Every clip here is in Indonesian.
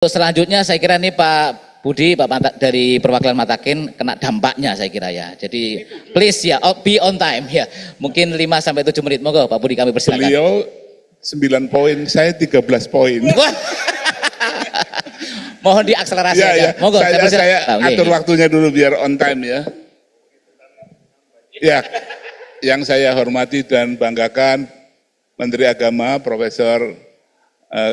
Selanjutnya saya kira ini Pak Budi, dari perwakilan Matakin kena dampaknya saya kira ya. Jadi please ya, be on time ya. Mungkin 5-7 menit, monggo Pak Budi kami persilakan. Beliau 9 poin, saya 13 poin. Mohon diakselerasi ya, aja. ya. Monggo, saya atur waktunya dulu biar on time ya. Ya, yang saya hormati dan banggakan Menteri Agama Profesor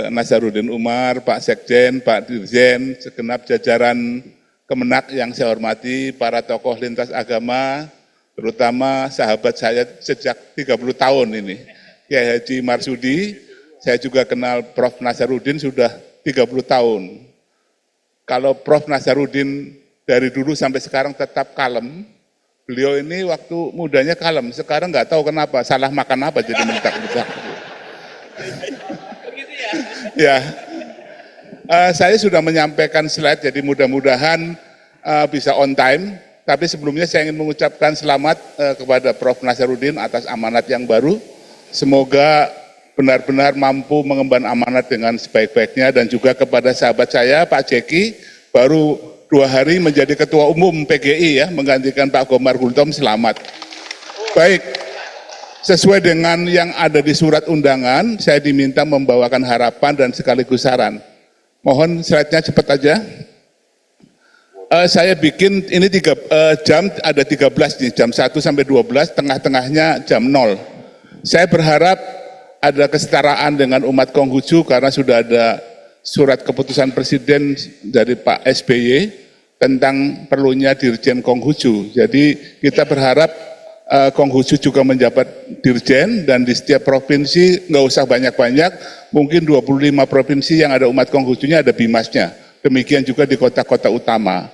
Nasaruddin Umar, Pak Sekjen, Pak Dirjen, segenap jajaran Kemenak yang saya hormati, para tokoh lintas agama, terutama sahabat saya sejak 30 tahun ini, Kiai Haji Marsudi. Saya juga kenal Prof. Nasaruddin sudah 30 tahun. Kalau Prof. Nasaruddin dari dulu sampai sekarang tetap kalem, beliau ini waktu mudanya kalem, sekarang nggak tahu kenapa, salah makan apa jadi mentak-mentak. Ya, saya sudah menyampaikan slide, jadi mudah-mudahan bisa on time. Tapi sebelumnya saya ingin mengucapkan selamat kepada Prof. Nasaruddin atas amanat yang baru. Semoga benar-benar mampu mengemban amanat dengan sebaik-baiknya, dan juga kepada sahabat saya Pak Jeki, baru 2 hari menjadi Ketua Umum PGI ya, menggantikan Pak Gomar Gultom, selamat. Baik. Sesuai dengan yang ada di surat undangan, saya diminta membawakan harapan dan sekaligus saran. Mohon slide-nya cepat aja. Saya bikin ini jam ada 13 nih, jam 1 sampai 12, tengah-tengahnya jam 0. Saya berharap ada kesetaraan dengan umat Konghucu karena sudah ada surat keputusan Presiden dari Pak SBY tentang perlunya Dirjen Konghucu. Jadi kita berharap Konghucu juga menjabat dirjen, dan di setiap provinsi nggak usah banyak-banyak, mungkin 25 provinsi yang ada umat Konghucunya ada bimasnya. Demikian juga di kota-kota utama.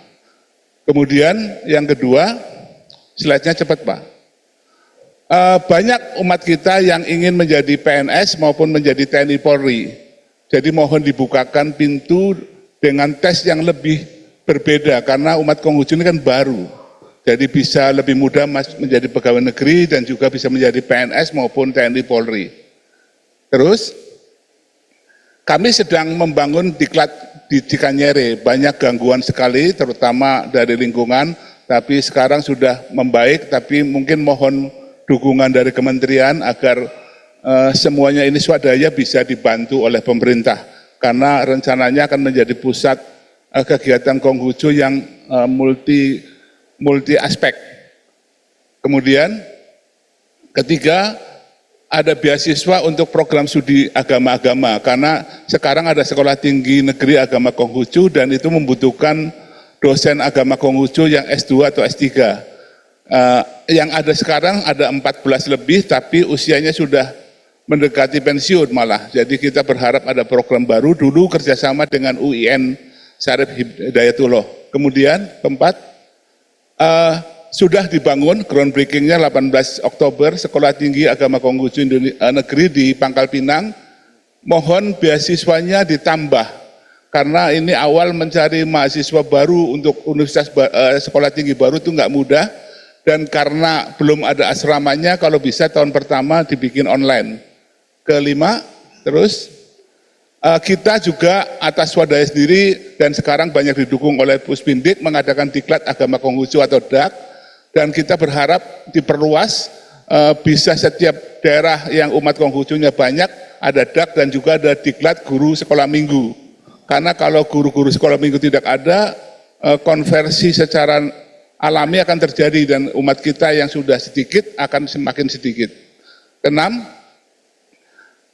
Kemudian yang kedua, slide-nya cepat Pak. Banyak umat kita yang ingin menjadi PNS maupun menjadi TNI Polri. Jadi mohon dibukakan pintu dengan tes yang lebih berbeda, karena umat Konghucu ini kan baru. Jadi bisa lebih mudah menjadi pegawai negeri dan juga bisa menjadi PNS maupun TNI Polri. Terus, kami sedang membangun diklat di Cikanyere, banyak gangguan sekali terutama dari lingkungan, tapi sekarang sudah membaik, tapi mungkin mohon dukungan dari kementerian agar semuanya ini swadaya bisa dibantu oleh pemerintah, karena rencananya akan menjadi pusat kegiatan Konghucu yang multi aspek. Kemudian ketiga, ada beasiswa untuk program studi agama-agama, karena sekarang ada sekolah tinggi negeri agama Konghucu dan itu membutuhkan dosen agama Konghucu yang S2 atau S3. Yang ada sekarang ada 14 lebih, tapi usianya sudah mendekati pensiun malah. Jadi kita berharap ada program baru, dulu kerjasama dengan UIN Syarif Hidayatullah. Kemudian keempat, sudah dibangun groundbreakingnya 18 Oktober Sekolah Tinggi Agama Konghucu Negeri di Pangkal Pinang. Mohon beasiswanya ditambah, karena ini awal mencari mahasiswa baru untuk universitas sekolah tinggi baru itu nggak mudah, dan karena belum ada asramanya, kalau bisa tahun pertama dibikin online. Kelima, terus kita juga atas swadaya sendiri dan sekarang banyak didukung oleh Puspindik mengadakan diklat agama Konghucu atau DAK, dan kita berharap diperluas, bisa setiap daerah yang umat Konghucunya banyak ada DAK dan juga ada diklat guru sekolah minggu. Karena kalau guru-guru sekolah minggu tidak ada, konversi secara alami akan terjadi dan umat kita yang sudah sedikit akan semakin sedikit. Keenam,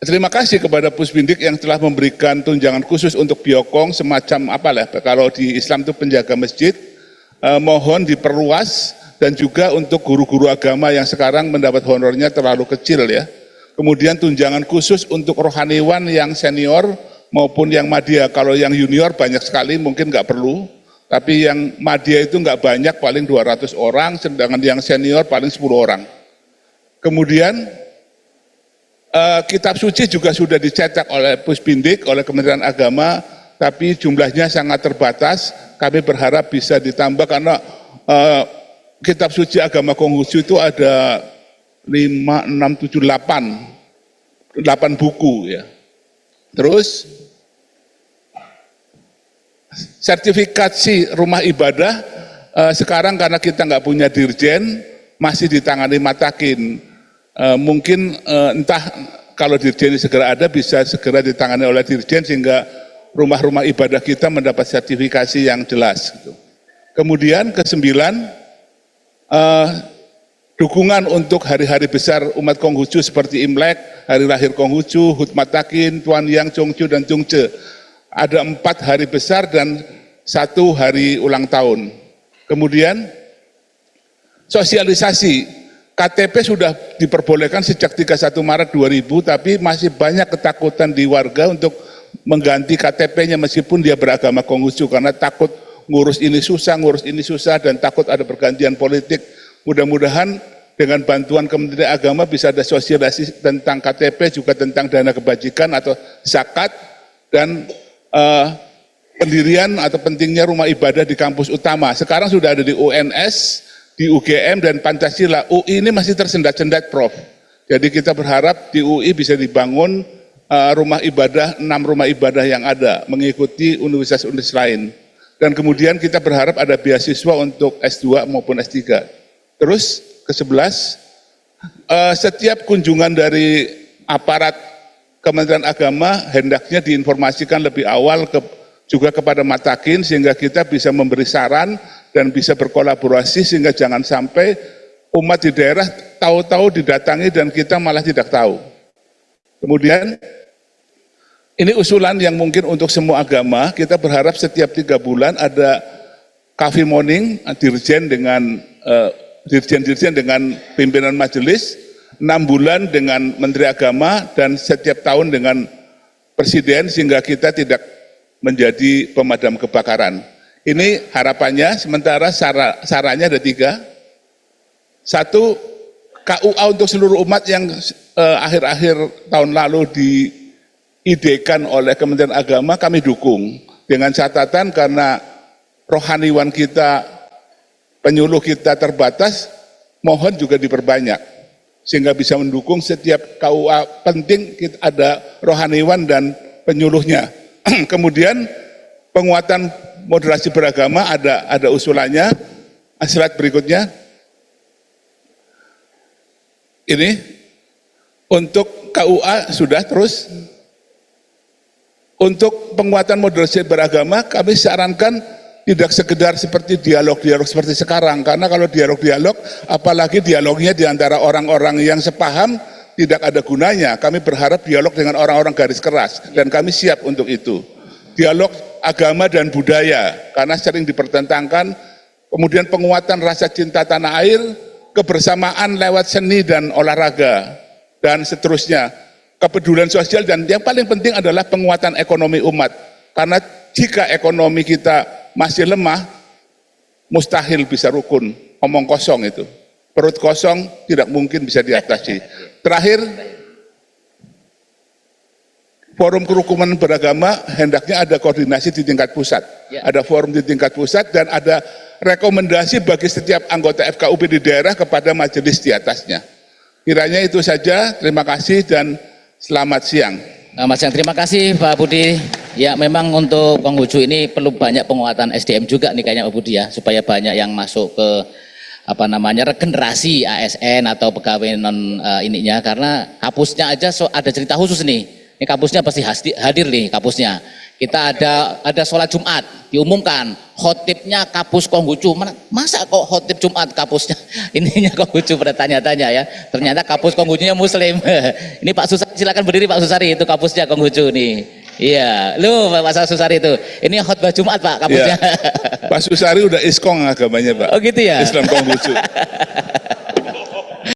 terima kasih kepada Puspindik yang telah memberikan tunjangan khusus untuk biokong, semacam apalah, kalau di Islam itu penjaga masjid. Mohon diperluas, dan juga untuk guru-guru agama yang sekarang mendapat honornya terlalu kecil ya. Kemudian tunjangan khusus untuk rohaniwan yang senior maupun yang madya. Kalau yang junior banyak sekali mungkin nggak perlu, tapi yang madya itu nggak banyak, paling 200 orang, sedangkan yang senior paling 10 orang. Kemudian kitab suci juga sudah dicetak oleh Puspindik, oleh Kementerian Agama, tapi jumlahnya sangat terbatas. Kami berharap bisa ditambah, karena kitab suci agama Konghucu itu ada 5, 6, 7, 8 buku ya. Terus sertifikasi rumah ibadah sekarang karena kita nggak punya dirjen masih ditangani Matakin. Mungkin entah kalau dirjen segera ada bisa segera ditangani oleh dirjen sehingga rumah-rumah ibadah kita mendapat sertifikasi yang jelas. Gitu. Kemudian ke-9, dukungan untuk hari-hari besar umat Konghucu seperti Imlek, hari lahir Konghucu, Hut Matakin, Tuan Yang, Chongju, dan Chungce. Ada 4 hari besar dan 1 hari ulang tahun. Kemudian sosialisasi, KTP sudah diperbolehkan sejak 31 Maret 2000, tapi masih banyak ketakutan di warga untuk mengganti KTP-nya meskipun dia beragama Konghucu, karena takut ngurus ini susah, dan takut ada pergantian politik. Mudah-mudahan dengan bantuan Kementerian Agama bisa ada sosialisasi tentang KTP, juga tentang dana kebajikan atau zakat, dan pendirian atau pentingnya rumah ibadah di kampus utama. Sekarang sudah ada di UNS, di UGM, dan Pancasila. UI ini masih tersendat-sendat, Prof. Jadi kita berharap di UI bisa dibangun rumah ibadah, 6 rumah ibadah yang ada, mengikuti universitas-universitas lain. Dan kemudian kita berharap ada beasiswa untuk S2 maupun S3. Terus ke-11, setiap kunjungan dari aparat Kementerian Agama hendaknya diinformasikan lebih awal juga kepada Matakin sehingga kita bisa memberi saran dan bisa berkolaborasi sehingga jangan sampai umat di daerah tahu-tahu didatangi dan kita malah tidak tahu. Kemudian ini usulan yang mungkin untuk semua agama, kita berharap setiap 3 bulan ada coffee morning, dirjen dengan dirjen-dirjen dengan pimpinan majelis, 6 bulan dengan Menteri Agama, dan setiap tahun dengan Presiden sehingga kita tidak menjadi pemadam kebakaran. Ini harapannya, sementara sarannya ada 3. 1, KUA untuk seluruh umat yang akhir-akhir tahun lalu diidekan oleh Kementerian Agama kami dukung dengan catatan karena rohaniwan kita, penyuluh kita terbatas, mohon juga diperbanyak sehingga bisa mendukung setiap KUA penting kita ada rohaniwan dan penyuluhnya. Kemudian penguatan moderasi beragama ada usulannya. Slide berikutnya. Ini untuk KUA sudah terus. Untuk penguatan moderasi beragama kami sarankan tidak sekedar seperti dialog-dialog seperti sekarang, karena kalau dialog-dialog apalagi dialognya di antara orang-orang yang sepaham tidak ada gunanya. Kami berharap dialog dengan orang-orang garis keras dan kami siap untuk itu. Dialog agama dan budaya karena sering dipertentangkan, kemudian penguatan rasa cinta tanah air, kebersamaan lewat seni dan olahraga dan seterusnya. Kepedulian sosial dan yang paling penting adalah penguatan ekonomi umat. Karena jika ekonomi kita masih lemah, mustahil bisa rukun, omong kosong itu. Perut kosong tidak mungkin bisa diatasi. Terakhir, forum kerukunan beragama hendaknya ada koordinasi di tingkat pusat. Ada forum di tingkat pusat dan ada rekomendasi bagi setiap anggota FKUP di daerah kepada majelis di atasnya. Kiranya itu saja, terima kasih dan selamat siang. Mas Yang, terima kasih Pak Budi. Ya memang untuk Konghucu ini perlu banyak penguatan SDM juga nih kayaknya Pak Budi ya, supaya banyak yang masuk ke regenerasi ASN atau pegawai non ininya, karena kapusnya aja ada cerita khusus nih. Ini kapusnya pasti hadir nih kapusnya. Kita ada sholat Jumat diumumkan khotibnya kapus Konghucu. Masa kok khotib Jumat kapusnya ininya Konghucu, pada tanya-tanya ya. Ternyata kapus Konghucunya Muslim. Ini Pak Susari, silakan berdiri Pak Susari, itu kapusnya Konghucu nih. Iya, lu Pak Susari itu. Ini khotbah Jumat Pak kapusnya. Ya, Pak Susari udah iskong agamanya Pak. Oh gitu ya. Islam Konghucu.